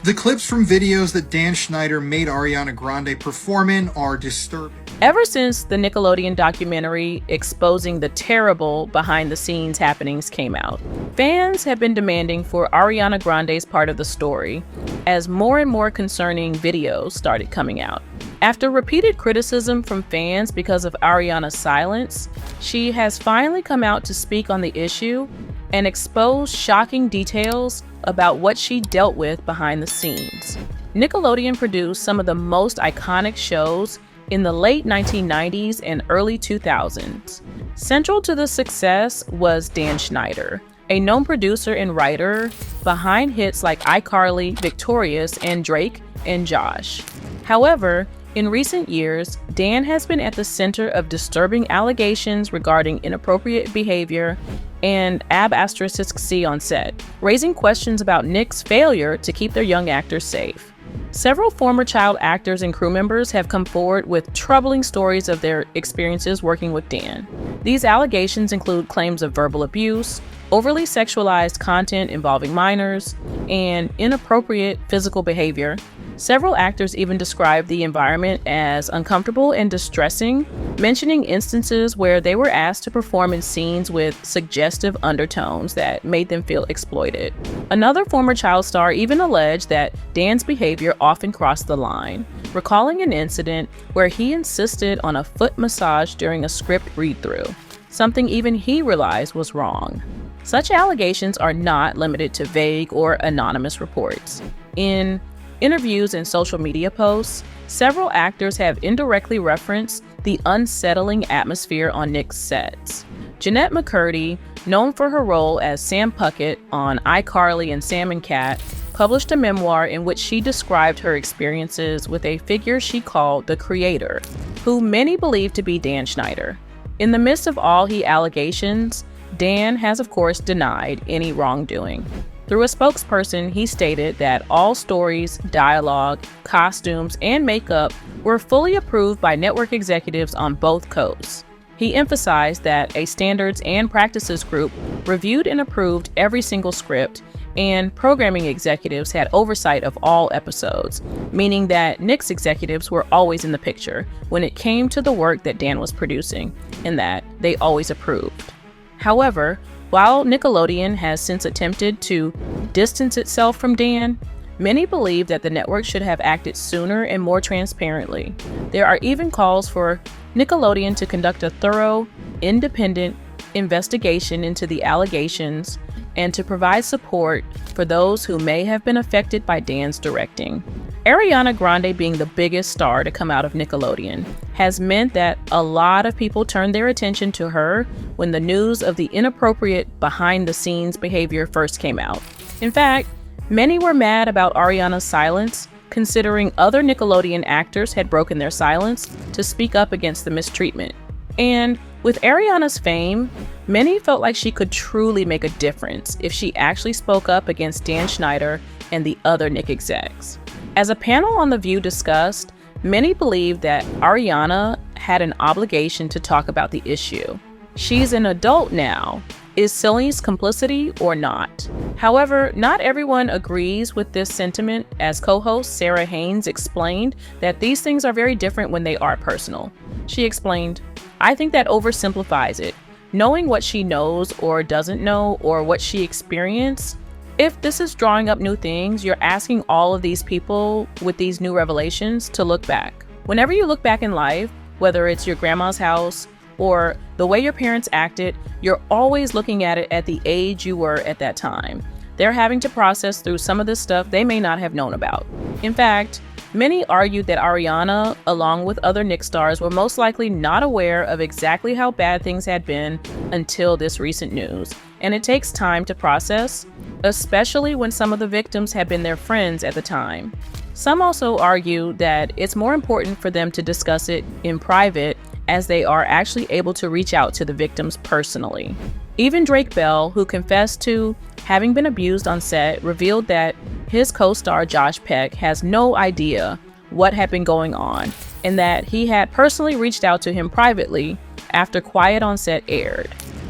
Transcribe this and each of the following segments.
The clips from videos that Dan Schneider made Ariana Grande perform in are disturbing. Ever since the Nickelodeon documentary exposing the terrible behind-the-scenes happenings came out, fans have been demanding for Ariana Grande's part of the story as more and more concerning videos started coming out. After repeated criticism from fans because of Ariana's silence, she has finally come out to speak on the issue and expose shocking details about what she dealt with behind the scenes. Nickelodeon produced some of the most iconic shows in the late 1990s and early 2000s. Central to the success was Dan Schneider, a known producer and writer behind hits like iCarly, Victorious, and Drake and Josh. However, in recent years, Dan has been at the center of disturbing allegations regarding inappropriate behavior and *C on set, raising questions about Nick's failure to keep their young actors safe. Several former child actors and crew members have come forward with troubling stories of their experiences working with Dan. These allegations include claims of verbal abuse, overly sexualized content involving minors, and inappropriate physical behavior. Several actors even described the environment as uncomfortable and distressing, mentioning instances where they were asked to perform in scenes with suggestive undertones that made them feel exploited. Another former child star even alleged that Dan's behavior often crossed the line, recalling an incident where he insisted on a foot massage during a script read-through, something even he realized was wrong. Such allegations are not limited to vague or anonymous reports. In interviews and social media posts, several actors have indirectly referenced the unsettling atmosphere on Nick's sets. Jeanette McCurdy, known for her role as Sam Puckett on iCarly and Sam and Cat, published a memoir in which she described her experiences with a figure she called the Creator, who many believe to be Dan Schneider. In the midst of all the allegations, Dan has of course denied any wrongdoing. Through a spokesperson, he stated that all stories, dialogue, costumes, and makeup were fully approved by network executives on both coasts. He emphasized that a standards and practices group reviewed and approved every single script, and programming executives had oversight of all episodes, meaning that Nick's executives were always in the picture when it came to the work that Dan was producing, and that they always approved. However, while Nickelodeon has since attempted to distance itself from Dan, many believe that the network should have acted sooner and more transparently. There are even calls for Nickelodeon to conduct a thorough, independent investigation into the allegations and to provide support for those who may have been affected by Dan's directing. Ariana Grande being the biggest star to come out of Nickelodeon has meant that a lot of people turned their attention to her when the news of the inappropriate behind-the-scenes behavior first came out. In fact, many were mad about Ariana's silence, considering other Nickelodeon actors had broken their silence to speak up against the mistreatment. And with Ariana's fame, many felt like she could truly make a difference if she actually spoke up against Dan Schneider and the other Nick execs. As a panel on The View discussed, many believe that Ariana had an obligation to talk about the issue. She's an adult now. Is Celine's complicity or not? However, not everyone agrees with this sentiment, as co-host Sarah Haynes explained that these things are very different when they are personal. She explained, "I think that oversimplifies it. Knowing what she knows or doesn't know or what she experienced, if this is drawing up new things, you're asking all of these people with these new revelations to look back. Whenever you look back in life, whether it's your grandma's house or the way your parents acted, you're always looking at it at the age you were at that time. They're having to process through some of this stuff they may not have known about." In fact, many argued that Ariana, along with other Nick stars, were most likely not aware of exactly how bad things had been until this recent news. And it takes time to process, especially when some of the victims had been their friends at the time. Some also argue that it's more important for them to discuss it in private, as they are actually able to reach out to the victims personally. Even Drake Bell, who confessed to having been abused on set, revealed that his co-star Josh Peck has no idea what had been going on, and that he had personally reached out to him privately after Quiet on Set aired.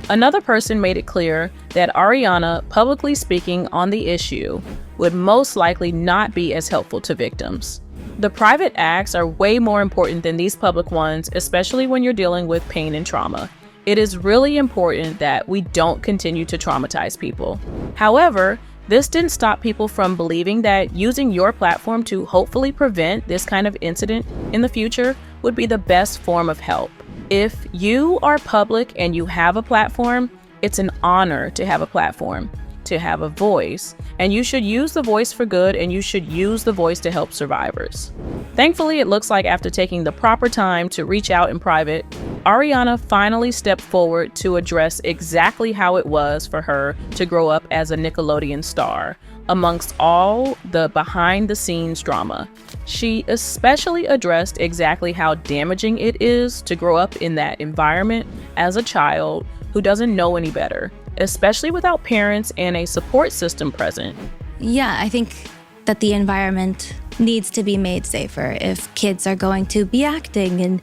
Another person made it clear that Ariana publicly speaking on the issue would most likely not be as helpful to victims. The private acts are way more important than these public ones, especially when you're dealing with pain and trauma. It is really important that we don't continue to traumatize people. However, this didn't stop people from believing that using your platform to hopefully prevent this kind of incident in the future would be the best form of help. If you are public and you have a platform, it's an honor to have a platform, to have a voice, and you should use the voice for good, and you should use the voice to help survivors. Thankfully, it looks like after taking the proper time to reach out in private, Ariana finally stepped forward to address exactly how it was for her to grow up as a Nickelodeon star, amongst all the behind-the-scenes drama. She especially addressed exactly how damaging it is to grow up in that environment as a child who doesn't know any better, especially without parents and a support system present. Yeah, I think that the environment needs to be made safer if kids are going to be acting. And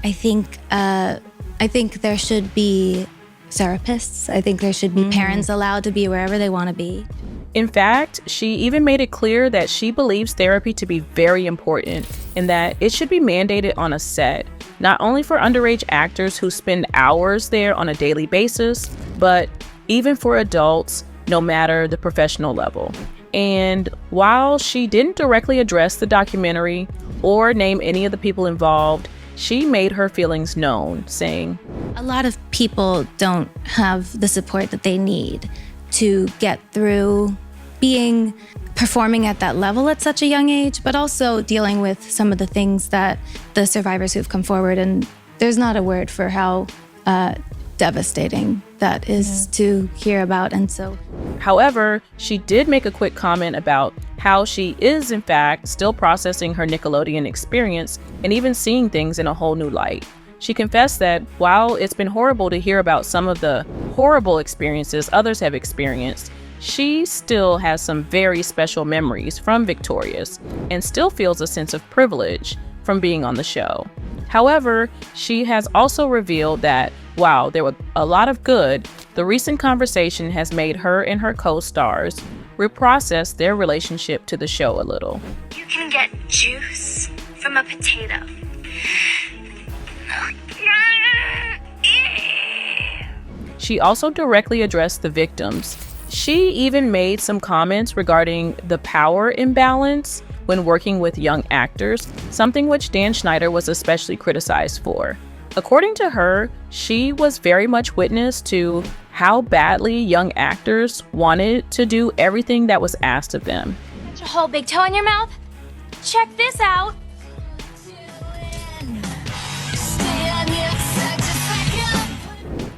I think there should be therapists. I think there should be parents allowed to be wherever they want to be. In fact, she even made it clear that she believes therapy to be very important and that it should be mandated on a set, not only for underage actors who spend hours there on a daily basis, but even for adults, no matter the professional level. And while she didn't directly address the documentary or name any of the people involved, she made her feelings known, saying, "A lot of people don't have the support that they need to get through performing at that level at such a young age, but also dealing with some of the things that the survivors who've come forward." And there's not a word for how devastating that is to hear about. And so, however, she did make a quick comment about how she is in fact still processing her Nickelodeon experience and even seeing things in a whole new light. She confessed that while it's been horrible to hear about some of the horrible experiences others have experienced, she still has some very special memories from Victorious and still feels a sense of privilege from being on the show. However, she has also revealed that while there was a lot of good, the recent conversation has made her and her co-stars reprocess their relationship to the show a little. You can get juice from a potato. She also directly addressed the victims. She even made some comments regarding the power imbalance when working with young actors, something which Dan Schneider was especially criticized for. According to her, she was very much witness to how badly young actors wanted to do everything that was asked of them. Put your whole big toe in your mouth. Check this out.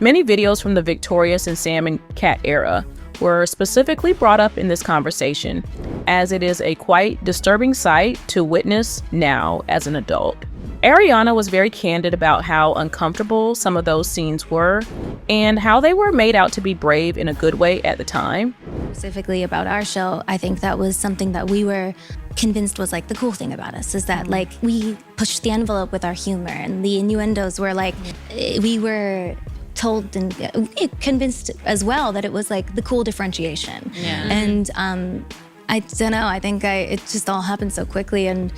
Many videos from the Victorious and Sam and Cat era were specifically brought up in this conversation, as it is a quite disturbing sight to witness now as an adult. Ariana was very candid about how uncomfortable some of those scenes were and how they were made out to be brave in a good way at the time. Specifically about our show, I think that was something that we were convinced was like the cool thing about us, is that like we pushed the envelope with our humor, and the innuendos were like, we were told and convinced as well that it was like the cool differentiation. And I don't know, I think it just all happened so quickly, and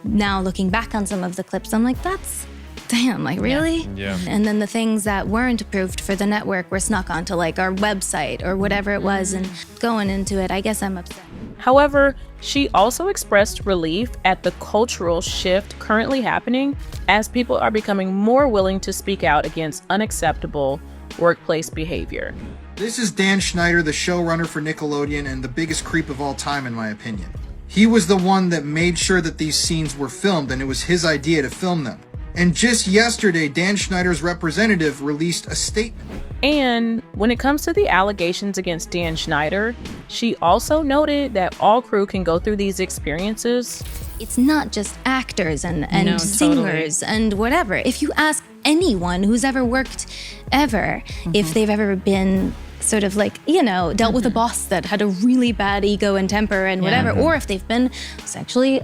now looking back on some of the clips, I'm like, that's damn, like really? And then the things that weren't approved for the network were snuck onto like our website or whatever it was, and going into it, I guess I'm upset. However, she also expressed relief at the cultural shift currently happening as people are becoming more willing to speak out against unacceptable workplace behavior. This is Dan Schneider, the showrunner for Nickelodeon and the biggest creep of all time in my opinion. He was the one that made sure that these scenes were filmed, and it was his idea to film them. And just yesterday, Dan Schneider's representative released a statement. And when it comes to the allegations against Dan Schneider, she also noted that all crew can go through these experiences. It's not just actors and singers and whatever. If you ask anyone who's ever worked ever, if they've ever been sort of like, you know, dealt with a boss that had a really bad ego and temper and whatever, or if they've been sexually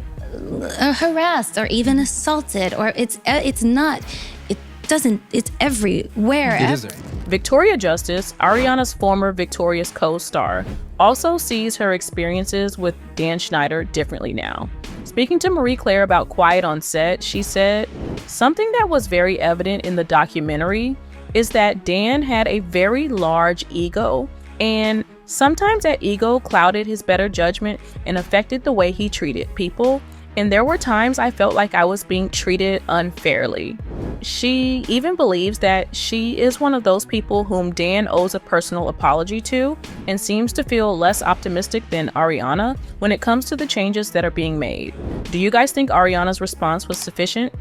harassed or even assaulted, or it's everywhere. It is. Victoria Justice, Ariana's former Victorious co-star, also sees her experiences with Dan Schneider differently now. Speaking to Marie Claire about Quiet on Set, she said, "Something that was very evident in the documentary is that Dan had a very large ego, and sometimes that ego clouded his better judgment and affected the way he treated people. And there were times I felt like I was being treated unfairly." She even believes that she is one of those people whom Dan owes a personal apology to, and seems to feel less optimistic than Ariana when it comes to the changes that are being made. Do you guys think Ariana's response was sufficient?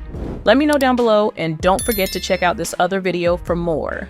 Let me know down below, and don't forget to check out this other video for more.